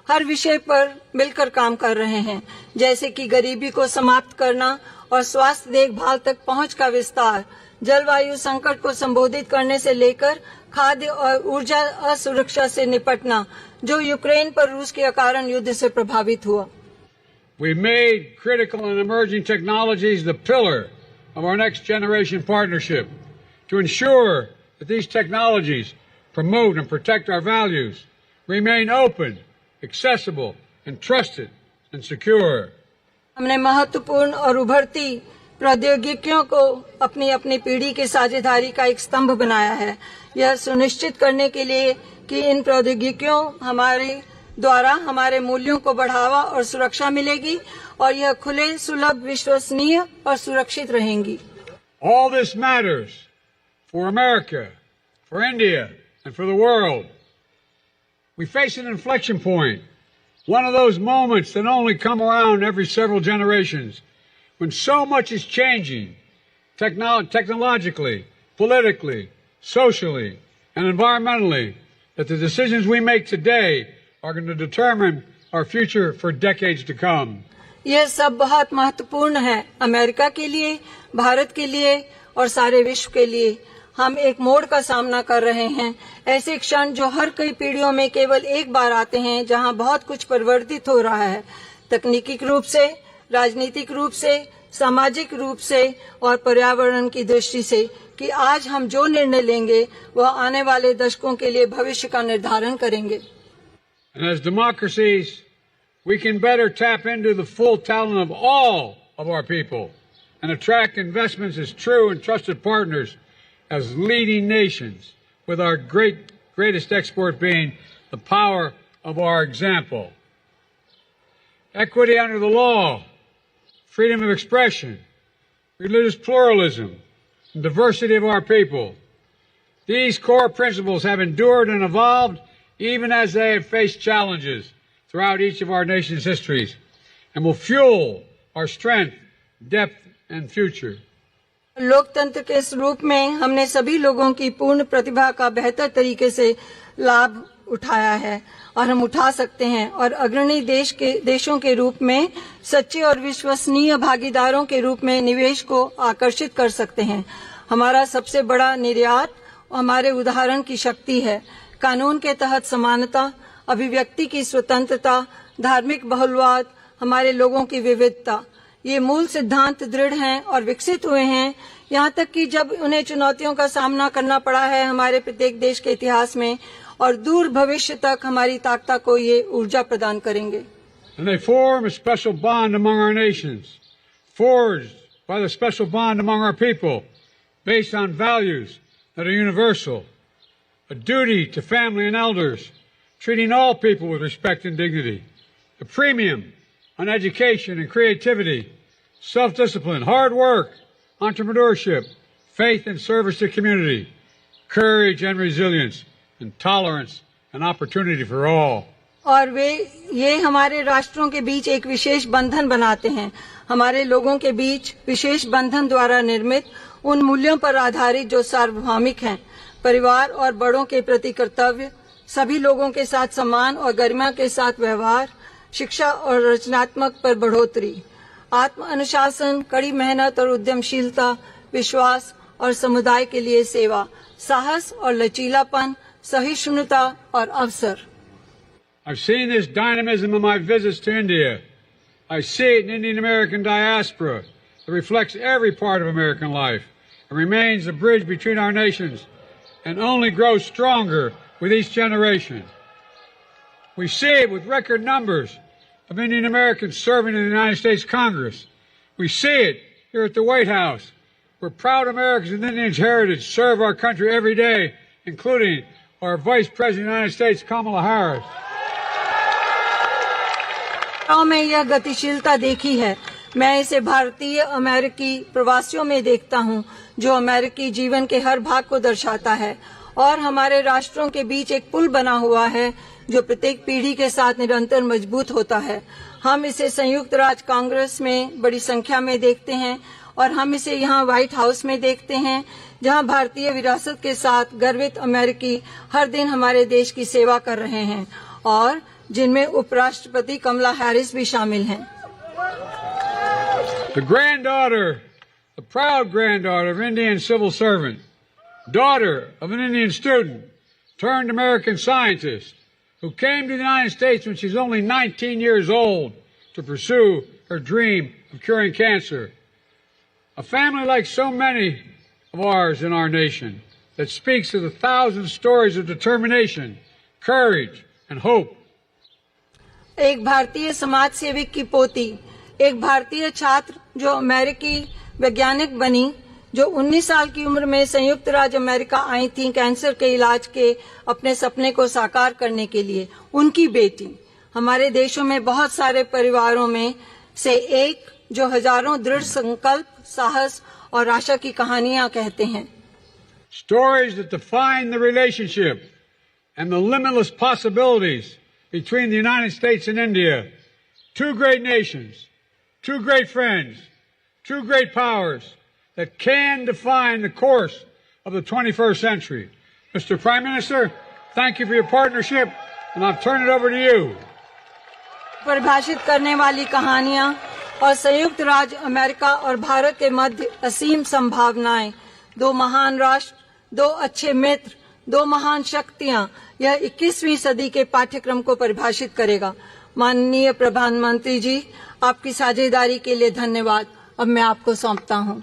हर विषय पर मिलकर काम कर रहे हैं, जैसे कि गरीबी को समाप्त करना और स्वास्थ्य देखभाल तक पहुंच का विस्तार, जलवायु संकट को संबोधित करने से लेकर खाद्य और ऊर्जा असुरक्षा से निपटना, जो यूक्रेन पर रूस के अकारण युद्ध से प्रभावित हुआ। We made critical and emerging technologies the pillar of our next generation partnership to ensure that these technologies promote and protect our values, remain open, accessible, and trusted and secure. हमने महत्वपूर्ण और उभरती प्रौद्योगिकियों को अपनी अपनी पीढ़ी की साझेदारी का एक स्तंभ बनाया है, यह सुनिश्चित करने के लिए कि इन प्रौद्योगिकियों हमारे द्वारा हमारे मूल्यों को बढ़ावा और सुरक्षा मिलेगी और यह खुले, सुलभ, विश्वसनीय और सुरक्षित रहेंगी। All this matters for America, for India, and for the world. We face an inflection point, one of those moments that only come around every several generations, when so much is changing, technologically, politically, socially, and environmentally, that the decisions we make today are going to determine our future for decades to come. यह सब बहुत महत्वपूर्ण है, America के लिए, भारत के लिए और सारे विश्व के लिए। हम एक मोड़ का सामना कर रहे हैं। ऐसे क्षण जो हर कई पीढ़ियों में केवल एक बार आते हैं, जहां बहुत कुछ परिवर्तित हो रहा है, तकनीकी रूप से, राजनीतिक रूप से, सामाजिक रूप से और पर्यावरण की दृष्टि से, कि आज हम जो निर्णय लेंगे वह आने वाले दशकों के लिए भविष्य का निर्धारण करेंगे। And as democracies, we can better tap into the full talent of all of our people and attract investments as true and trusted partners as leading nations, with our greatest export being the power of our example. Equity under the law, freedom of expression, religious pluralism, and diversity of our people. These core principles have endured and evolved even as they have faced challenges throughout each of our nation's histories, and will fuel our strength, depth, and future. लोकतंत्र के इस रूप में हमने सभी लोगों की पूर्ण प्रतिभा का बेहतर तरीके से लाभ उठाया है और हम उठा सकते हैं, और अग्रणी देशों के रूप में सच्चे और विश्वसनीय भागीदारों के रूप में निवेश को आकर्षित कर सकते हैं। हमारा सबसे बड़ा निर्यात हमारे उदाहरण की शक्ति है। कानून के तहत समानता, अभिव्यक्ति की स्वतंत्रता, धार्मिक बहुलवाद, हमारे लोगों की विविधता, ये मूल सिद्धांत दृढ़ हैं और विकसित हुए हैं, यहाँ तक कि जब उन्हें चुनौतियों का सामना करना पड़ा है हमारे प्रत्येक देश के इतिहास में, और दूर भविष्य तक हमारी ताकत को ये ऊर्जा प्रदान करेंगे। And they form a special bond among our nations, forged by the special bond among our people, based on values that are universal, a duty to family and elders, treating all people with respect and dignity, a premium on education and creativity, self-discipline, hard work, entrepreneurship, faith and service to community, courage and resilience, and tolerance and opportunity for all. और ये हमारे राष्ट्रों के बीच एक विशेष बंधन बनाते हैं। हमारे लोगों के बीच विशेष बंधन द्वारा निर्मित उन मूल्यों पर आधारित जो सार्वभौमिक हैं, परिवार और बड़ों के प्रति कर्तव्य, सभी लोगों के साथ सम्मान और गरिमा के साथ व्यवहार, शिक्षा और रचनात्मक पर बढ़ोतरी, आत्म अनुशासन, कड़ी मेहनत और उद्यमशीलता, विश्वास और समुदाय के लिए सेवा, साहस और लचीलापन, सहिष्णुता और अवसर। I've seen this dynamism in my visits to India. I see it in Indian American diaspora that reflects every part of American life and remains a bridge between our nations and only grows stronger with each generation. We see it with record numbers of Indian Americans serving in the United States Congress. We see it here at the White House, where proud Americans with Indian heritage serve our country every day, including our Vice President of the United States, Kamala Harris. में यह गतिशीलता देखी है। मैं इसे भारतीय अमेरिकी प्रवासियों में देखता हूं, जो अमेरिकी जीवन के हर भाग को दर्शाता है और हमारे राष्ट्रों के बीच एक पुल बना हुआ है जो प्रत्येक पीढ़ी के साथ निरंतर मजबूत होता है। हम इसे संयुक्त राज्य कांग्रेस में बड़ी संख्या में देखते हैं और हम इसे यहाँ व्हाइट हाउस में देखते हैं, जहाँ भारतीय विरासत के साथ गर्वित अमेरिकी हर दिन हमारे देश की सेवा कर रहे हैं और जिनमें उपराष्ट्रपति कमला हैरिस भी शामिल हैं। The granddaughter, the proud granddaughter of an Indian civil servant, daughter of an Indian student, turned American scientist, who came to the United States when she was only 19 years old to pursue her dream of curing cancer. A family like so many of ours in our nation that speaks of the thousand stories of determination, courage, and hope. एक भारतीय समाज सेवक की पोती, एक भारतीय छात्र जो अमेरिकी वैज्ञानिक बनी, जो 19 साल की उम्र में संयुक्त राज्य अमेरिका आई थी कैंसर के इलाज के अपने सपने को साकार करने के लिए, उनकी बेटी। हमारे देशों में बहुत सारे परिवारों में से एक जो हजारों दृढ़ संकल्प, साहस और आशा की कहानियां कहते हैं। Stories that define the relationship and the limitless possibilities between the United States and India, two great nations, two great friends, two great powers that can define the course of the 21st century. Mr. Prime Minister, thank you for your partnership, and I'll turn it over to you. परिभाषित करने वाली कहानियां और संयुक्त राज्य America और भारत के मध्य असीम संभावनाएं, दो महान राष्ट्र दो अच्छे मित्र, दो महान शक्तियां, यह 21वीं सदी के पाठ्यक्रम को परिभाषित करेगा। माननीय प्रधानमंत्री जी, आपकी साझेदारी के लिए धन्यवाद। अब मैं आपको सौंपता हूं।